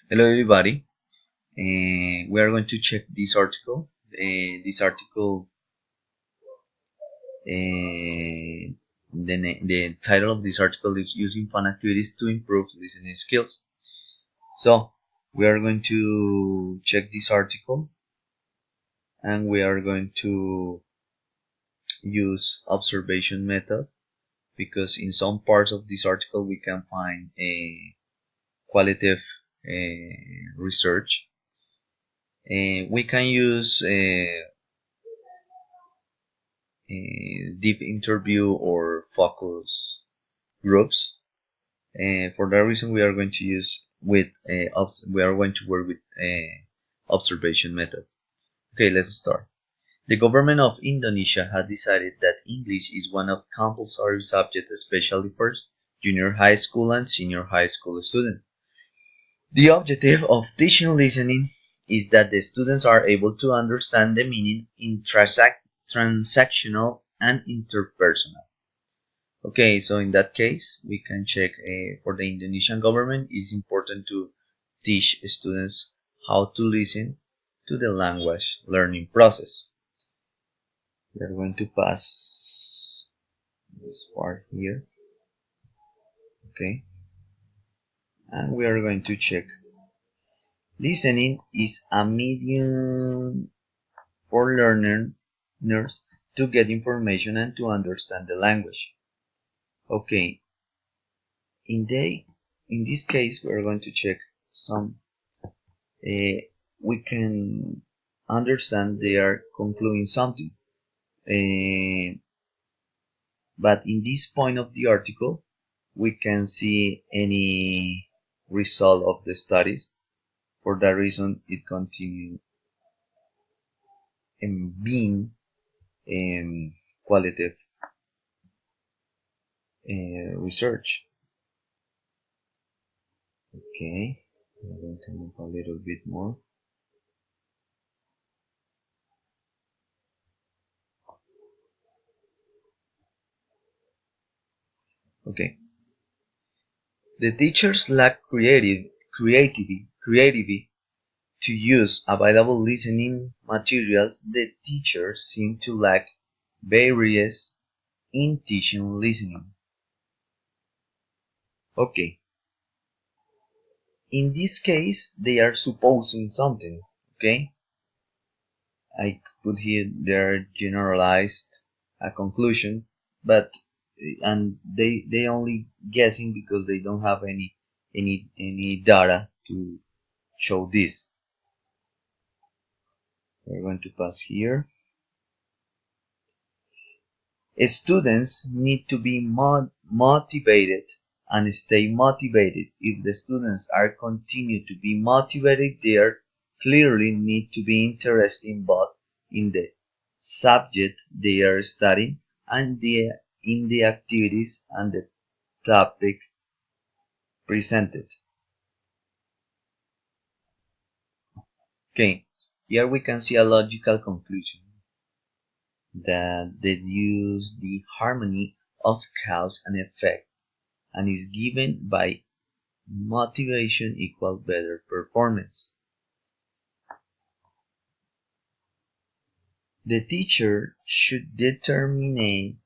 Hello everybody. We are going to check this article. The title of this article is Using Fun Activities to Improve Listening Skills. So we are going to check this article and we are going to use observation method because in some parts of this article we can find a qualitative research. We can use a deep interview or focus groups. For that reason, we are going to use with we are going to work with observation method. Okay, let's start. The government of Indonesia has decided that English is one of compulsory subjects, especially for junior high school and senior high school students. The objective of teaching listening is that the students are able to understand the meaning in transactional and interpersonal. Okay, so in that case, we can check for the Indonesian government, it's important to teach students how to listen to the language learning process. We are going to pass this part here. Okay, and we are going to check. Listening is a medium for learners to get information and to understand the language. Okay, in the in this case, we are going to check some we can understand they are concluding something. But in this point of the article, we can see any result of the studies. For that reason, it continues being qualitative research. Okay, I'm going to move a little bit more. Okay, the teachers lack creativity to use available listening materials. The teachers seem to lack barriers in teaching listening. Okay, in this case, they are supposing something. Okay, I put here their generalized a conclusion, but and they only guessing because they don't have any data to show this. We're going to pass here. Students need to be motivated and stay motivated. If the students are continue to be motivated, they are clearly need to be interested both in the subject they are studying and in the activities and the topic presented. Okay, here we can see a logical conclusion that deduce the harmony of cause and effect and is given by motivation equal better performance. The teacher should determine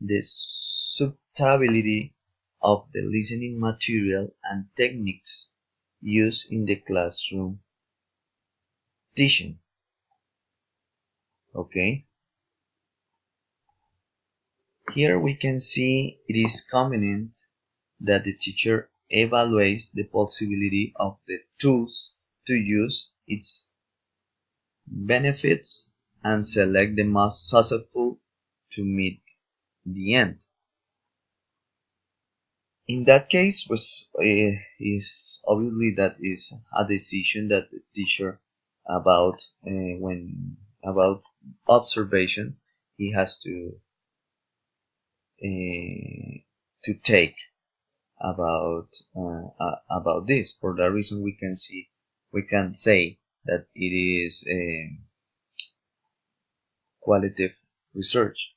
the suitability of the listening material and techniques used in the classroom teaching. Okay. Here we can see it is convenient that the teacher evaluates the possibility of the tools to use, its benefits, and select the most successful to meet the end. In that case, is obviously that is a decision that the teacher about when about observation he has to take about this. For that reason, we can say that it is a qualitative research.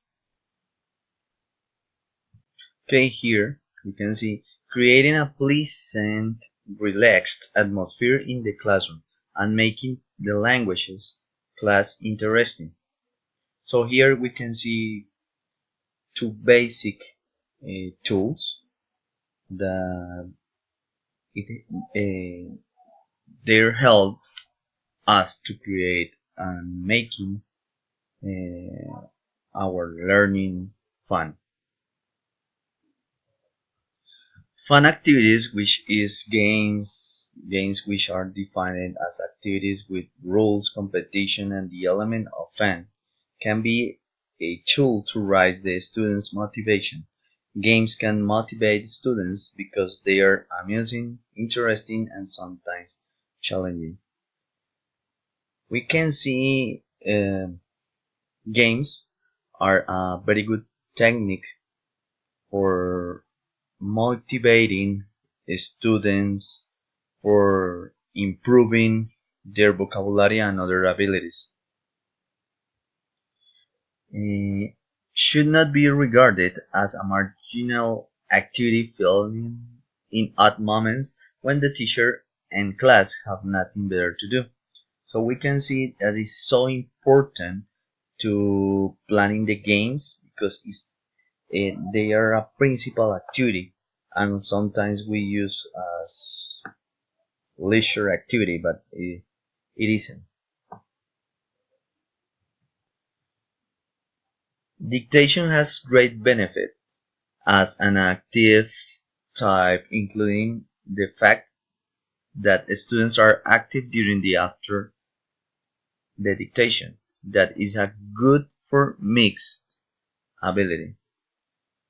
Okay, here we can see creating a pleasant relaxed atmosphere in the classroom and making the languages class interesting. So here we can see two basic tools that they help us to create and making our learning fun. Fun activities, which is games which are defined as activities with rules, competition, and the element of fun, can be a tool to raise the students' motivation. Games can motivate students because they are amusing, interesting, and sometimes challenging. We can see games are a very good technique for motivating students, for improving their vocabulary and other abilities. Eh, should not be regarded as a marginal activity filled in odd moments when the teacher and class have nothing better to do. So we can see that it's so important to planning the games because they are a principal activity, and sometimes we use as leisure activity, but it isn't. Dictation has great benefit as an active type, including the fact that students are active during the after the dictation. That is a good for mixed ability.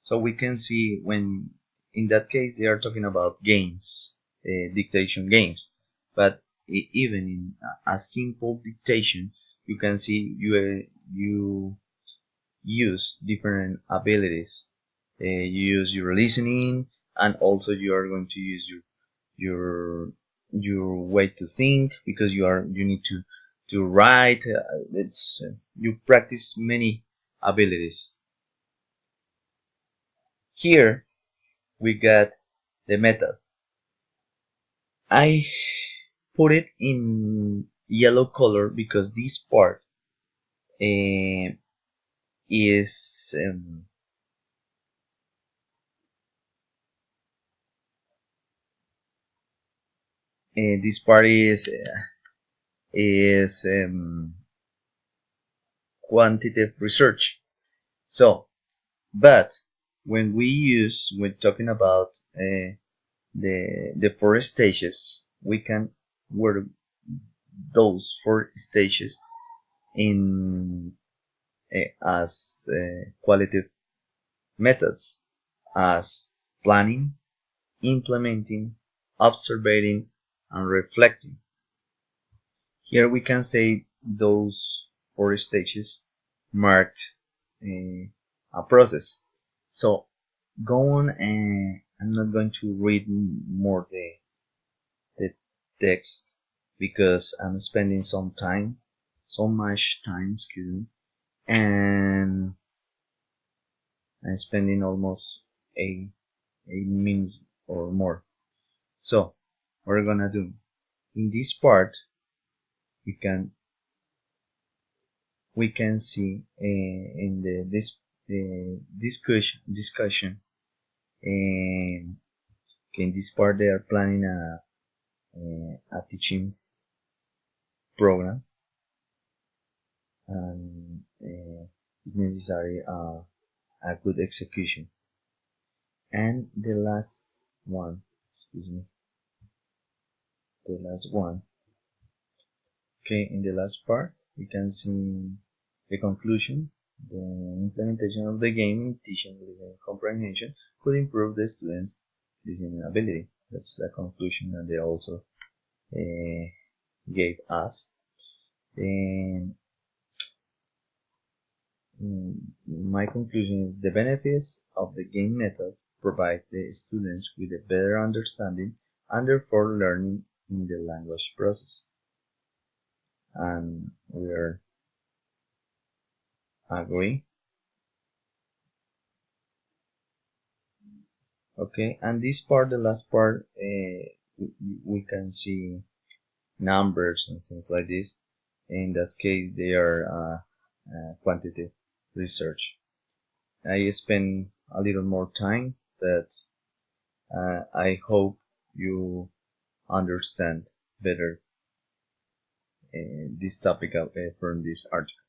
So we can see when in that case they are talking about games, dictation games, but even in a simple dictation, you can see you use different abilities. You use your listening, and also you are going to use your your way to think because you need to write. It's you practice many abilities. Here we got the method. I put it in yellow color because this part uh, is this part is quantitative research. So, but when talking about the four stages, we can work those four stages in as qualitative methods as planning, implementing, observing, and reflecting. Here we can say those four stages marked a process. So go on, and I'm not going to read more the text because I'm spending so much time, excuse me, and I'm spending almost 8 minutes or more. So what we're gonna do in this part, we can see in this discussion and in this part they are planning a teaching program, and it's necessary a good execution. And the last one, excuse me, the last one. Okay, in the last part, we can see the conclusion. The implementation of the game in teaching listening comprehension could improve the students' listening ability. That's the conclusion that they also uh, gave us. And my conclusion is the benefits of the game method provide the students with a better understanding and therefore learning in the language process. And we are agree. Okay, and this part, the last part, we, we can see numbers and things like this. In that case, they are quantitative research. I spend a little more time, but I hope you understand better this topic from this article.